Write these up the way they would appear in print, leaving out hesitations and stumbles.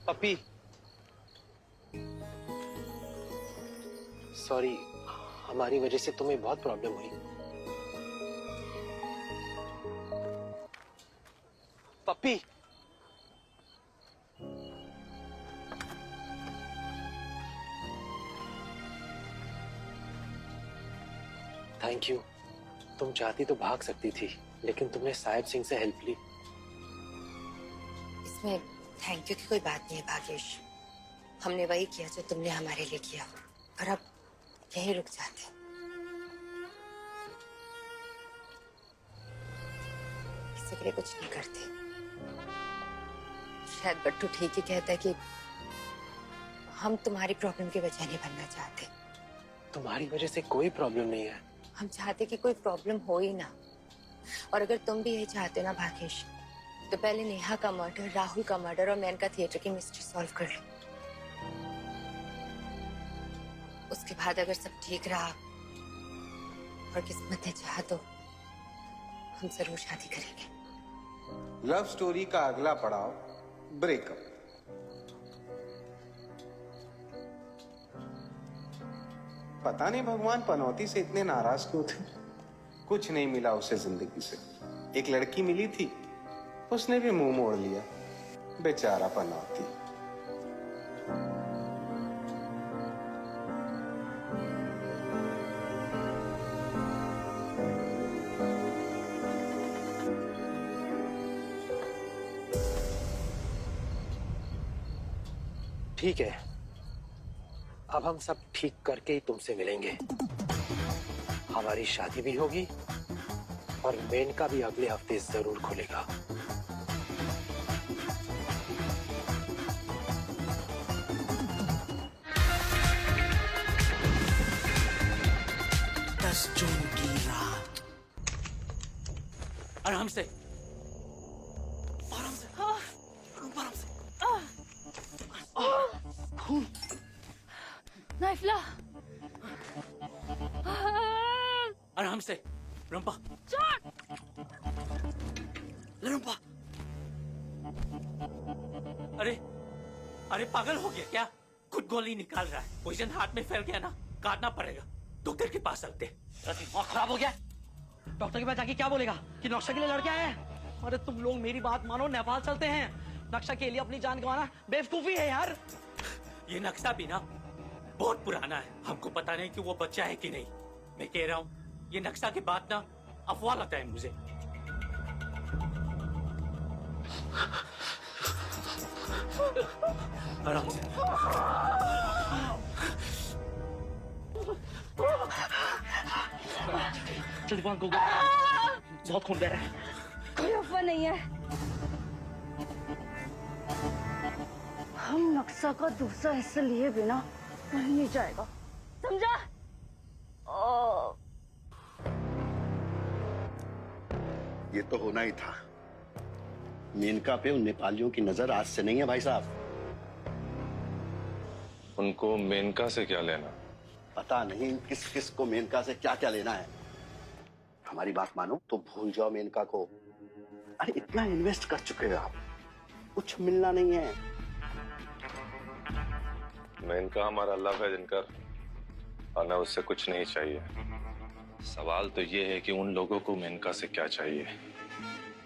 पप्पी, sorry, हमारी वजह से तुम्हें बहुत प्रॉब्लम हुई। पप्पी, थैंक यू। तुम चाहती तो भाग सकती थी, लेकिन तुमने साहिब सिंह से हेल्प ली। इसमें थैंक यू की कोई बात नहीं है भाग्येश। हमने वही किया जो तुमने हमारे लिए किया, और अब यहीं रुक जाते। किसी के लिए कुछ नहीं करते। शायद बट्टू ठीक ही कहता है कि हम तुम्हारी प्रॉब्लम की वजह नहीं बनना चाहते। तुम्हारी वजह से कोई प्रॉब्लम नहीं है। हम चाहते कि कोई प्रॉब्लम हो ही ना। और अगर तुम भी यही चाहते हो ना भाग्येश, तो पहले नेहा का मर्डर, राहुल का मर्डर और मेनका थिएटर की मिस्ट्री सॉल्व कर लो। उसके बाद अगर सब ठीक रहा और किस्मत ने चाहा तो हम जरूर शादी करेंगे। लव स्टोरी का अगला पड़ाव ब्रेकअप। पता नहीं भगवान पनौती से इतने नाराज क्यों थे। कुछ नहीं मिला उसे जिंदगी से। एक लड़की मिली थी, उसने भी मुंह मोड़ लिया। बेचारा पनौती। ठीक है, अब हम सब ठीक करके ही तुमसे मिलेंगे। हमारी शादी भी होगी और मेनका भी अगले हफ्ते जरूर खुलेगा। जून की रात। आराम से, आराम से, आराम से। खून। नाइफ ला। आराम से, रंपा। रंपा। अरे, अरे पागल हो गया क्या? खुद गोली निकाल रहा है। पोइजन हाथ में फैल गया ना, काटना पड़ेगा। डॉक्टर के पास चलते। दिमाग खराब हो गया। डॉक्टर के पास जाके क्या बोलेगा कि नक्शा के लिए लड़के आए हैं? अरे तुम लोग मेरी बात मानो, नेपाल चलते हैं। नक्शा के लिए अपनी जान गंवाना बेवकूफी है यार। ये नक्शा भी ना बहुत पुराना है। हमको पता नहीं कि वो बच्चा है कि नहीं। मैं कह रहा हूँ ये नक्शा के बाद ना अफवाह लगता है मुझे। आराम से। जल्दी बांध को, बहुत खून बह रहा है। कोई अफवाह नहीं है। हम नक्शा का दूसरा हिस्सा लिए बिना कहीं नहीं जाएगा, समझा? ये तो होना ही था। मेनका पे उन नेपालियों की नजर आज से नहीं है भाई साहब। उनको मेनका से क्या लेना? पता नहीं किस किस को मेनका से क्या क्या लेना है। हमारी बात मानो तो भूल जाओ मेनका को। अरे इतना इन्वेस्ट कर चुके हो आप, कुछ मिलना नहीं है। मेनका हमारा लव है दिनकर, हमें उससे कुछ नहीं चाहिए। सवाल तो ये है कि उन लोगों को मेनका से क्या चाहिए।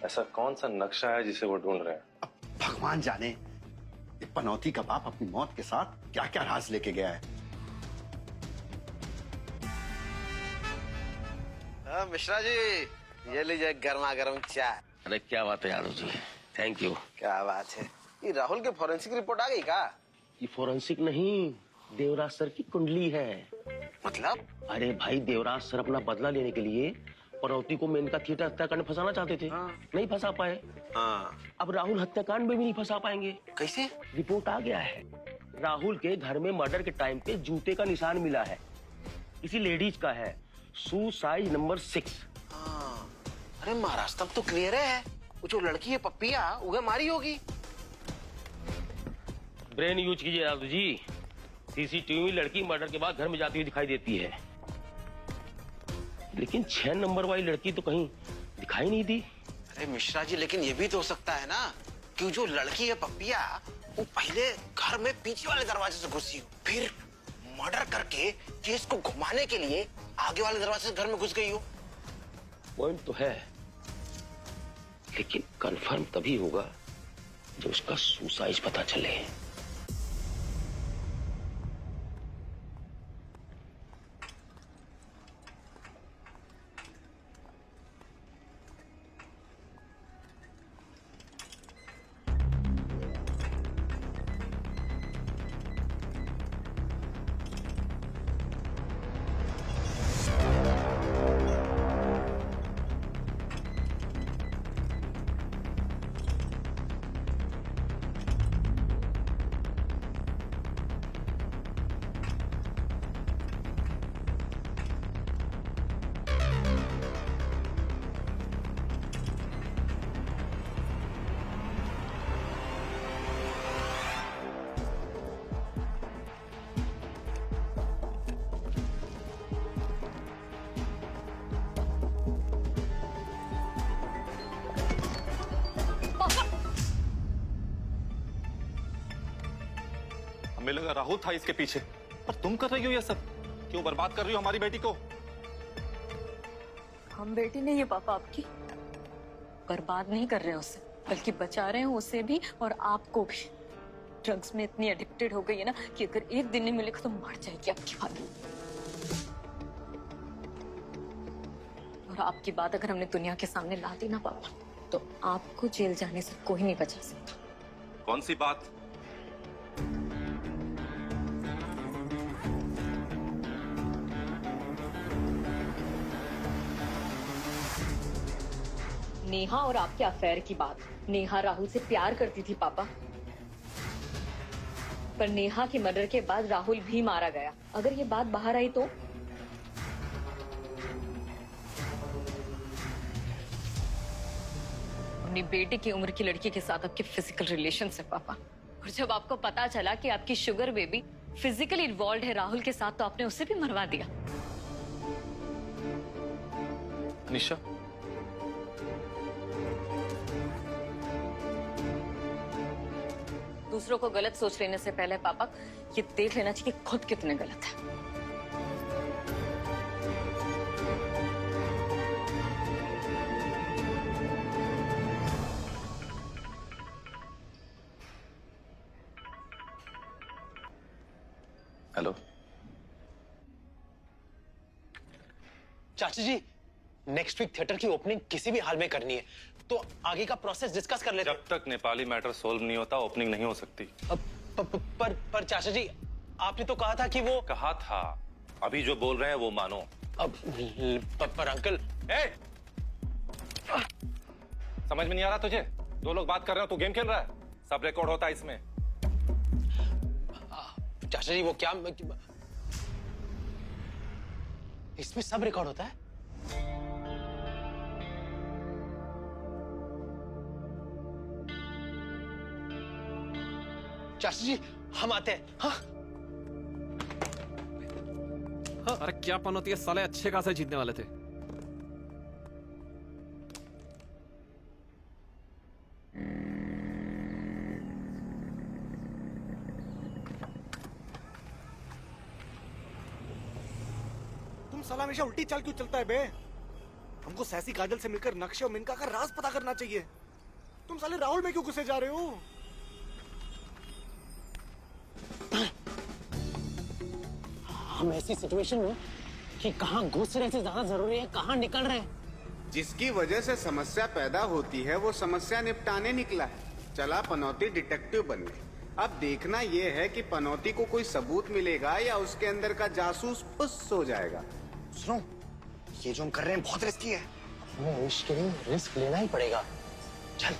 ऐसा कौन सा नक्शा है जिसे वो ढूंढ रहे हैं? अब भगवान जाने ये पनौती का बाप अपनी मौत के साथ क्या क्या राज लेके गया है। मिश्रा जी, ये लीजिए गर्मा गर्म चाय। अरे क्या बात है यादव जी, थैंक यू। क्या बात है, ये राहुल की फॉरेंसिक रिपोर्ट आ गई का? ये फॉरेंसिक नहीं, देवराज सर की कुंडली है। मतलब? अरे भाई, देवराज सर अपना बदला लेने के लिए पनौती को मेनका थिएटर हत्याकांड में फंसाना चाहते थे। नहीं फंसा पाए। अब राहुल हत्याकांड में भी नहीं फंसा पाएंगे। कैसे? रिपोर्ट आ गया है, राहुल के घर में मर्डर के टाइम पे जूते का निशान मिला है। किसी लेडीज का है, शू साइज नंबर 6। अरे महाराज, तब तो क्लियर है, वो जो लड़की है पप्पिया उसे मारी होगी। ब्रेन यूज कीजिए यादव जी। सीसीटीवी लड़की मर्डर के बाद घर में जाती हुई दिखाई देती है, लेकिन 6 नंबर वाली लड़की तो कहीं दिखाई नहीं दी। अरे मिश्रा जी, लेकिन ये भी तो हो सकता है ना कि जो लड़की है पप्पिया वो पहले घर में पीछे वाले दरवाजे से घुसी हो, फिर मर्डर करके केस को घुमाने के लिए आगे वाले दरवाजे से घर में घुस गई हो। पॉइंट तो है, लेकिन कंफर्म तभी होगा जब उसका सुसाइड पता चले। हमें लगा राहुल था इसके पीछे, पर तुम कर रही हो ये सब? क्यों बर्बाद कर रही हो हमारी बेटी को? हम बेटी नहीं है पापा आपकी, बर्बाद नहीं कर रहे हैं उसे, बल्कि बचा रहे हैं उसे भी और आपको भी। ड्रग्स में इतनी एडिक्टेड हो गई है ना कि अगर एक दिन नहीं मिलेगा तो मर जाएगी आपकी वाली। और आपकी बात अगर हमने दुनिया के सामने ला दी ना पापा, तो आपको जेल जाने से कोई नहीं बचा सकता। कौन सी बात? नेहा और आपके अफेयर की बात। नेहा राहुल से प्यार करती थी पापा, पर नेहा के मर्डर के बाद राहुल भी मारा गया। अगर ये बात बाहर आई तो अपनी बेटी की उम्र की लड़की के साथ आपके फिजिकल रिलेशन है पापा। और जब आपको पता चला कि आपकी शुगर बेबी फिजिकली इन्वॉल्व है राहुल के साथ, तो आपने उसे भी मरवा दिया। निशा, दूसरों को गलत सोच लेने से पहले पापा ये देख लेना चाहिए कि खुद कितने गलत है। हेलो चाचा जी, नेक्स्ट वीक थिएटर की ओपनिंग किसी भी हाल में करनी है, तो आगे का प्रोसेस डिस्कस कर लेते हैं। जब तक नेपाली मैटर सोल्व नहीं होता ओपनिंग नहीं हो सकती। पर चाचा जी, आपने तो कहा था कि वो कहा था, अभी जो बोल रहे हैं वो मानो। पर अंकल, समझ में नहीं आ रहा तुझे? दो लोग बात कर रहे हो, तू गेम खेल रहा है। सब रिकॉर्ड होता है इसमें। चाचा जी वो क्या, इसमें सब रिकॉर्ड होता है? चाचा जी हम आते हैं। हाँ? अरे क्या पनौती है साले, अच्छे खासे जीतने वाले थे। तुम साला हमेशा उल्टी चाल क्यों चलता है बे? हमको सैसी काजल से मिलकर नक्शे और मिनका का राज पता करना चाहिए। तुम साले राहुल में क्यों घुसे जा रहे हो? हम ऐसी सिचुएशन में कि कहां घुस रहे से ज्यादा जरूरी है कहां निकल रहे हैं। जिसकी वजह से समस्या पैदा होती है वो समस्या निपटाने निकला है। चला पनौती डिटेक्टिव बनने। अब देखना ये है कि पनौती को कोई सबूत मिलेगा या उसके अंदर का जासूस फुस हो जाएगा। सुनो, ये जो हम कर रहे हैं बहुत रिस्की है। हमें मुश्किल रिस्क लेना ही पड़ेगा। चल।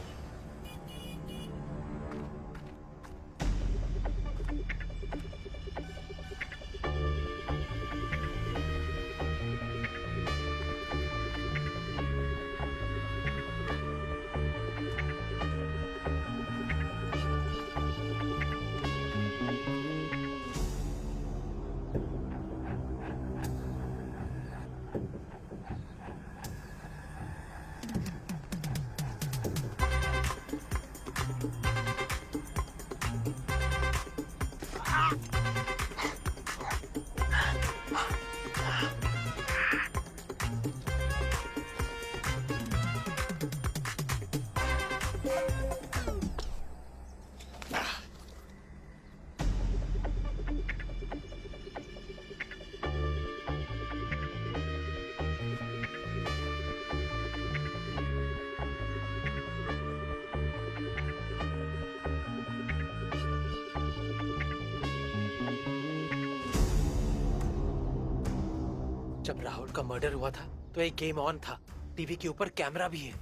जब राहुल का मर्डर हुआ था तो एक गेम ऑन था, टीवी के ऊपर कैमरा भी है।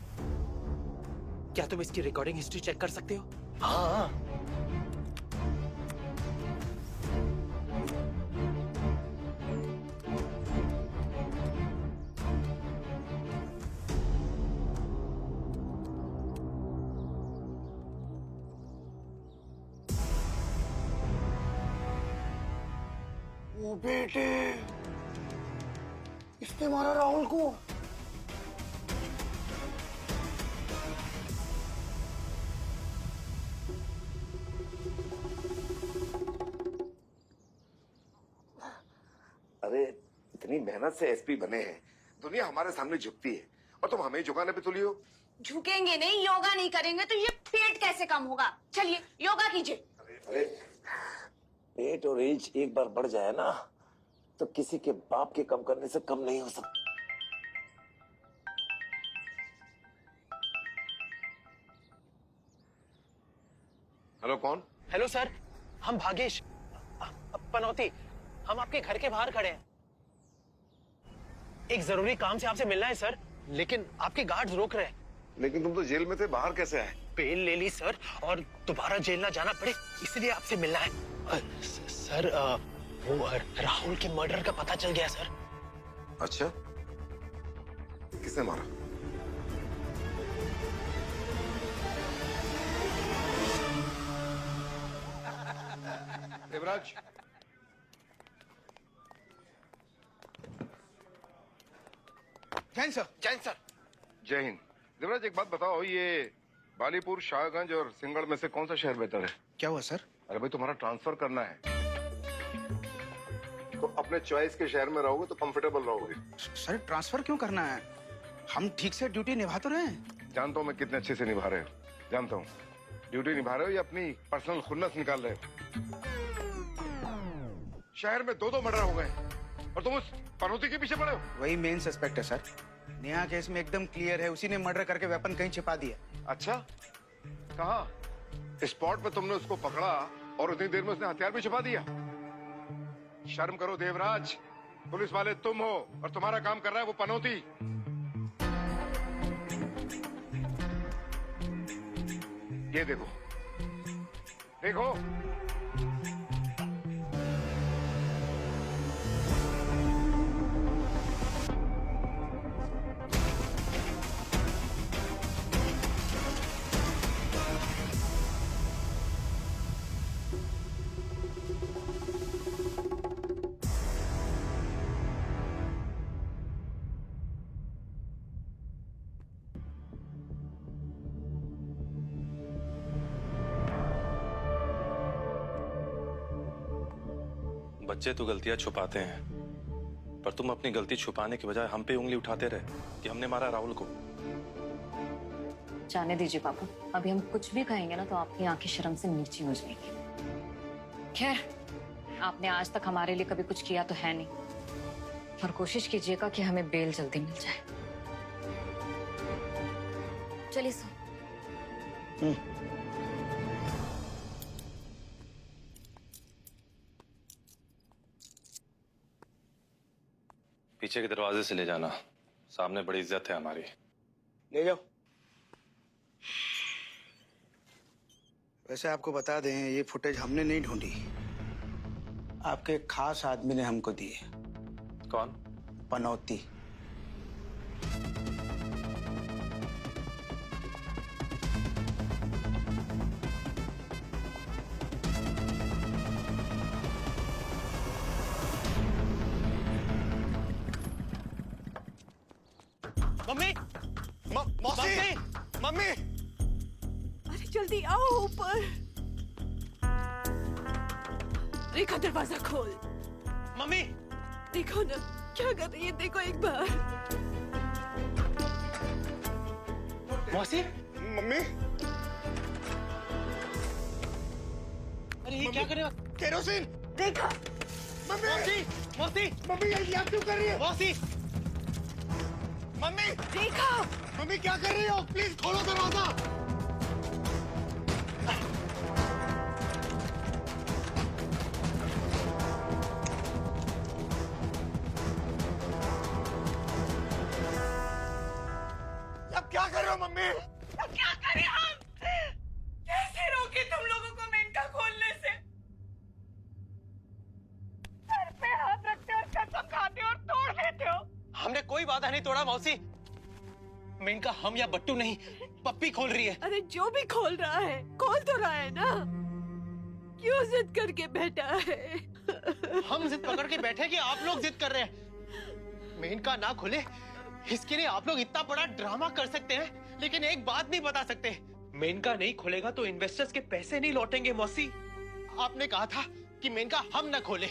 क्या तुम इसकी रिकॉर्डिंग हिस्ट्री चेक कर सकते हो? हाँ। ओ बेटे, इसने मारा राहुल को। अरे इतनी मेहनत से एसपी बने हैं, दुनिया हमारे सामने झुकती है और तुम हमें झुकाने पे तुली हो। झुकेंगे नहीं, योगा नहीं करेंगे तो ये पेट कैसे कम होगा? चलिए योगा कीजिए। अरे पेट और एज एक बार बढ़ जाए ना तो किसी के बाप के कम करने से कम नहीं हो सकता। हेलो, कौन? हेलो सर, हम भागेश पनौती, हम आपके घर के बाहर खड़े हैं। एक जरूरी काम से आपसे मिलना है सर, लेकिन आपके गार्ड्स रोक रहे हैं। लेकिन तुम तो जेल में थे, बाहर कैसे आए? बेल ले ली सर, और दोबारा जेल ना जाना पड़े इसलिए आपसे मिलना है। सर वो राहुल के मर्डर का पता चल गया सर। अच्छा, किसने मारा? Devraj, Jain sir, Jain sir. जय हिंद। देवराज, एक बात बताओ, ये बालीपुर, शाहगंज और सिंगड़ में से कौन सा शहर बेहतर है? क्या हुआ सर? अरे भाई, तुम्हारा ट्रांसफर करना है तो अपने चॉइस के शहर में रहोगे तो कंफर्टेबल रहोगे। सर ट्रांसफर क्यों करना है? हम ठीक से ड्यूटी निभा तो रहे हैं। जानता हूँ मैं कितने अच्छे से निभा रहे हो, जानता हूँ। ड्यूटी निभा रहे हो या अपनी पर्सनल खुन्नस निकाल रहे हो? शहर में 2 मर्डर हो गए और तुम उस पनौती के पीछे पड़े हो। वही मेन सस्पेक्ट है सर। नेहा केस में एकदम क्लियर है, उसी ने मर्डर करके वेपन कहीं छिपा दिया। अच्छा, कहाँ? स्पॉट पे तुमने उसको पकड़ा और उतनी देर में उसने हथियार भी छिपा दिया। शर्म करो देवराज, पुलिस वाले तुम हो और तुम्हारा काम कर रहा है वो पनौती। ये देखो, देखो। बच्चे तो गलतियां छुपाते हैं, पर तुम अपनी गलती छुपाने के बजाय हम पे उंगली उठाते रहे कि हमने मारा राहुल को। जाने दीजिए पापा, अभी हम कुछ भी कहेंगे ना तो आपकी आंखें शर्म से नीची हो जाएगी। खैर, आपने आज तक हमारे लिए कभी कुछ किया तो है नहीं, और कोशिश कीजिएगा कि हमें बेल जल्दी मिल जाए। चलिए सो। पीछे के दरवाजे से ले जाना, सामने बड़ी इज्जत है हमारी। ले जाओ। वैसे आपको बता दें, ये फुटेज हमने नहीं ढूंढी, आपके एक खास आदमी ने हमको दी है। कौन? पनौती। मम्मी, मौसी, मम्मी, अरे जल्दी आओ ऊपर। रेखा दरवाजा खोल। मम्मी, देखो ना क्या कर रही है, देखो एक बार। मौसी, मम्मी, अरे ये क्या कर रहे हो? केरोसिन। देखा। मम्मी, मौसी, मौसी, मम्मी ये आप क्यों कर रही है? मौसी, मम्मी, देखा। मम्मी क्या कर रही हो? प्लीज खोलो दरवाजा। नहीं तोड़ा मौसी। मेनका हम या बट्टू नहीं, पप्पी खोल रही है। अरे जो भी खोल रहा है, खोल तो रहा है ना। क्यों जिद करके बैठा है? हम जिद पकड़ के बैठे कि आप लोग जिद कर रहे हैं। मेनका ना खुले इसके लिए आप लोग इतना बड़ा ड्रामा कर सकते हैं, लेकिन एक बात नहीं बता सकते। मेनका नहीं खुलेगा तो इन्वेस्टर्स के पैसे नहीं लौटेंगे मौसी। आपने कहा था कि मेनका हम ना खोले,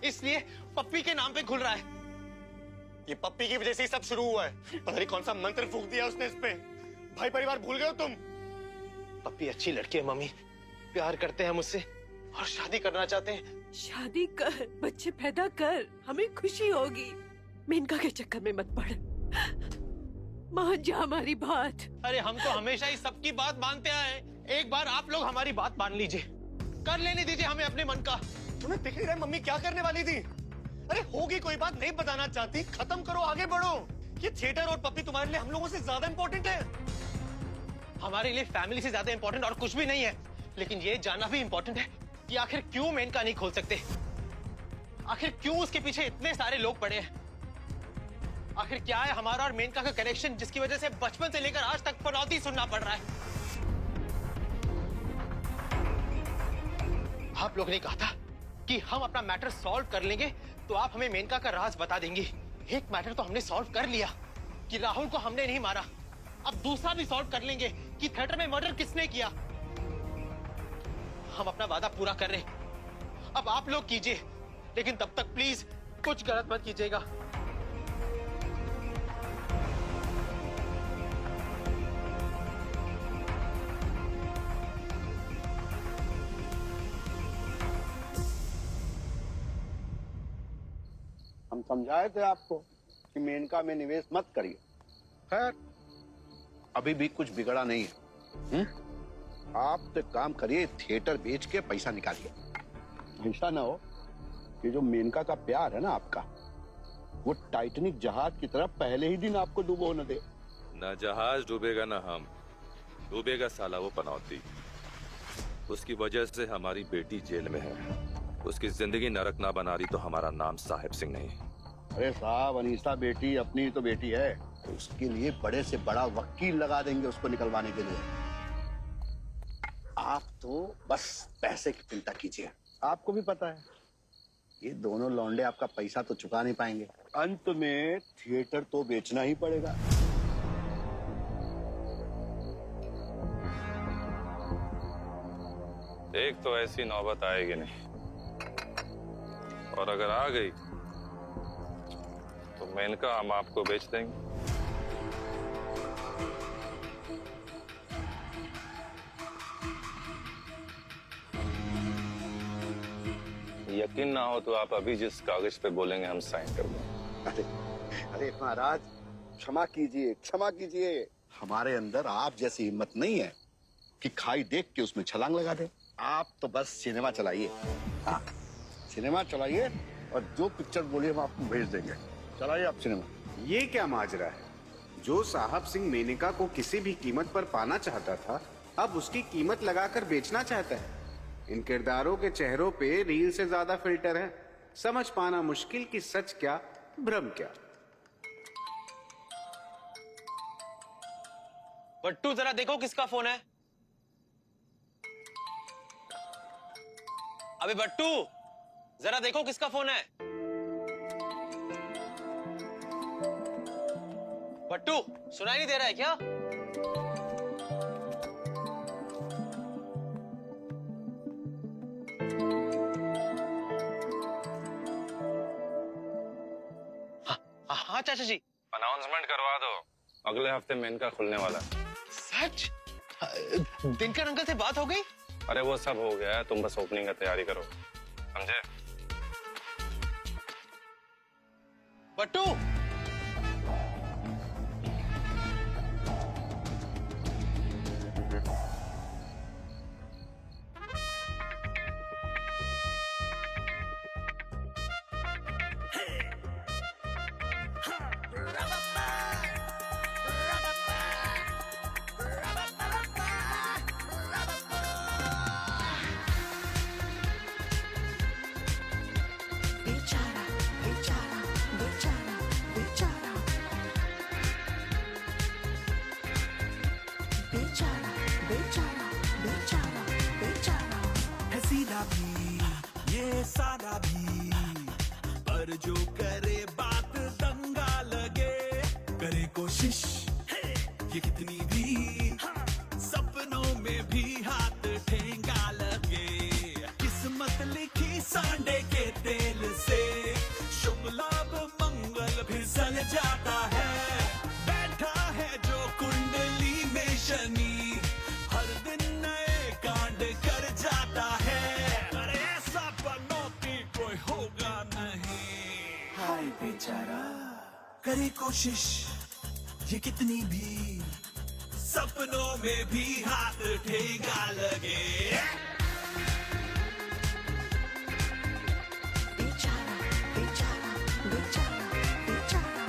इसलिए पप्पी के नाम पे खुल रहा है। ये पप्पी की वजह से ही सब शुरू हुआ है। पता नहीं कौन सा मंत्र फूंक दिया उसने इस पे। भाई परिवार भूल गए हो तुम? पप्पी अच्छी लड़की है मम्मी, प्यार करते हैं मुझसे और शादी करना चाहते हैं। शादी कर, बच्चे पैदा कर, हमें खुशी होगी। मेनका के चक्कर में मत पड़, मान जा हमारी बात। अरे हम तो हमेशा ही सबकी बात मानते आए हैं। एक बार आप लोग हमारी बात मान लीजिए, कर लेने दीजिए हमें अपने मन का। तुम्हें दिख नहीं रहा मम्मी क्या करने वाली थी? अरे होगी कोई बात नहीं बताना चाहती, खत्म करो, आगे बढ़ो। ये थिएटर और पप्पी तुम्हारे लिए हम लोगों से ज्यादा इंपॉर्टेंट है। हमारे लिए फैमिली से ज्यादा इंपॉर्टेंट और कुछ भी नहीं है, लेकिन ये जानना भी इंपॉर्टेंट है कि आखिर क्यों मेनका नहीं खोल सकते। आखिर क्यों उसके पीछे इतने सारे लोग पड़े हैं। आखिर क्या है हमारा और मेनका का कनेक्शन जिसकी वजह से बचपन से लेकर आज तक पनौती सुनना पड़ रहा है। आप लोग ने कहा था कि हम अपना मैटर सॉल्व कर लेंगे तो आप हमें मेनका का राज बता देंगे। एक मैटर तो हमने सॉल्व कर लिया कि राहुल को हमने नहीं मारा, अब दूसरा भी सॉल्व कर लेंगे कि थिएटर में मर्डर किसने किया। हम अपना वादा पूरा कर रहे हैं, अब आप लोग कीजिए, लेकिन तब तक प्लीज कुछ गलत मत कीजिएगा। हम समझाए थे आपको कि मेनका में निवेश मत करिए। खैर अभी भी कुछ बिगड़ा नहीं है। आप तो काम करिए, थिएटर बेच के पैसा निकालिए। ऐसा ना हो कि जो मेनका का प्यार है ना आपका, वो टाइटैनिक जहाज की तरह पहले ही दिन आपको डूबो न दे। ना जहाज डूबेगा ना हम डूबेगा, साला वो पनौती। उसकी वजह से हमारी बेटी जेल में है। उसकी जिंदगी नरक ना बना रही तो हमारा नाम साहिब सिंह नहीं। अरे साहब, अनीसा बेटी अपनी तो बेटी है, तो उसके लिए बड़े से बड़ा वकील लगा देंगे उसको निकलवाने के लिए। आप तो बस पैसे की चिंता कीजिए। आपको भी पता है ये दोनों लौंडे आपका पैसा तो चुका नहीं पाएंगे, अंत में थिएटर तो बेचना ही पड़ेगा। एक तो ऐसी नौबत आएगी नहीं, और अगर आ गई तो मेनका हम आपको बेच देंगे। यकीन ना हो तो आप अभी जिस कागज पे बोलेंगे हम साइन कर देंगे। अरे महाराज, क्षमा कीजिए, क्षमा कीजिए। हमारे अंदर आप जैसी हिम्मत नहीं है कि खाई देख के उसमें छलांग लगा दे। आप तो बस सिनेमा चलाइए, सिनेमा चलाइए, और जो पिक्चर बोलिए हम आपको भेज देंगे। चलाइए आप सिनेमा। ये क्या माजरा है? जो साहब सिंह मेनका को किसी भी कीमत पर पाना चाहता था, अब उसकी कीमत लगाकर बेचना चाहता है। इन किरदारों के चेहरों पे रील से ज्यादा फिल्टर है। समझ पाना मुश्किल कि सच क्या भ्रम क्या। बट्टू जरा देखो किसका फोन है। अबे बट्टू जरा देखो किसका फोन है। बट्टू सुनाई नहीं दे रहा है क्या? हाँ चाचा जी। अनाउंसमेंट करवा दो, अगले हफ्ते मेनका खुलने वाला है। सच? दिनकर अंकल से बात हो गई? अरे वो सब हो गया है, तुम बस ओपनिंग का तैयारी करो, समझे? बट्टू बेचारा बेचारा बेचारा बेचारा बेचारा बेचारा है सीधा भी ये सादा भी, पर जो करे बात दंगा लगे, करे कोशिश ये कितनी भी, सपनों में भी हाथ ठेंगा लगे। किस्मत लिखी सांडे के तेल से, शुभ लाभ मंगल भी सल जाता है। बैठा है जो कुंडली में शनि, हर दिन नए कांड कर जाता है। अरे ऐसा पनौती कोई होगा नहीं। हाय बेचारा करे कोशिश ये कितनी भी, सपनों में भी हाथ ठेंगा लगे। बेचारा बेचारा बेचारा बेचारा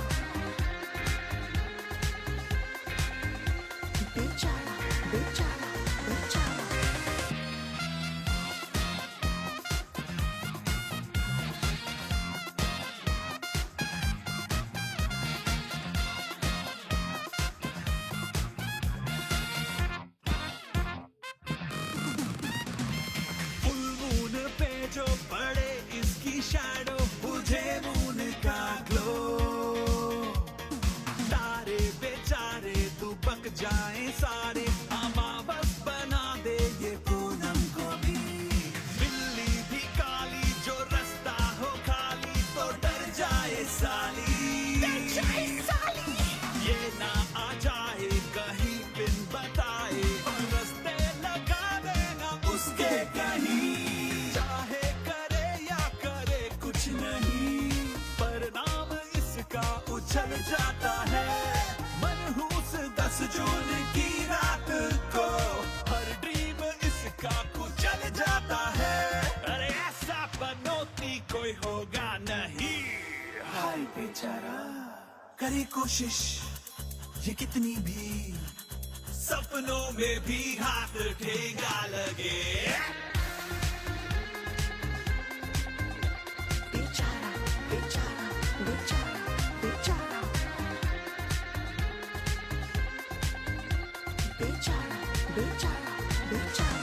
बेचारा बेचारा बेचारा फुल मून पे जो पड़े इसकी शैडो, बुझे मून का ग्लो। तारे बेचारे दुबक जाए सारे, अमावस बना दे ये पूनम को भी। बिल्ली भी काली जो रास्ता हो खाली, तो डर जाए साली। ये ना आ जाए कहीं बिन बताए, और रास्ते लगा देना उसके कहीं। चाहे करे या करे कुछ नहीं, परिणाम इसका उछल जाता है। मनहूस 10 जून की रात को, हर ड्रीम इसका कुचल जाता है। अरे ऐसा पनौती कोई होगा नहीं। हाय बेचारा करे कोशिश ये कितनी भी, सपनों में भी हाथ ठेंगा लगे। बेचारा बेचारा बेचारा बेचारा बेचारा बेचारा बेचारा बेचारा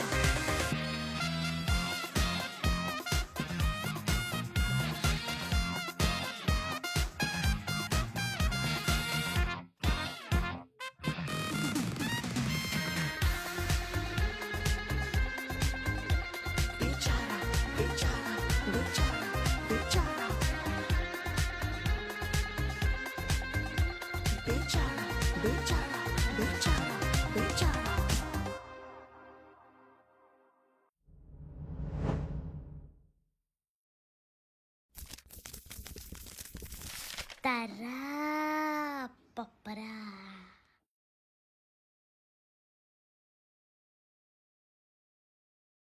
बेचारा बेचारा बेचारा बेचारा बेचारा बेचारा बेचारा तारा पपरा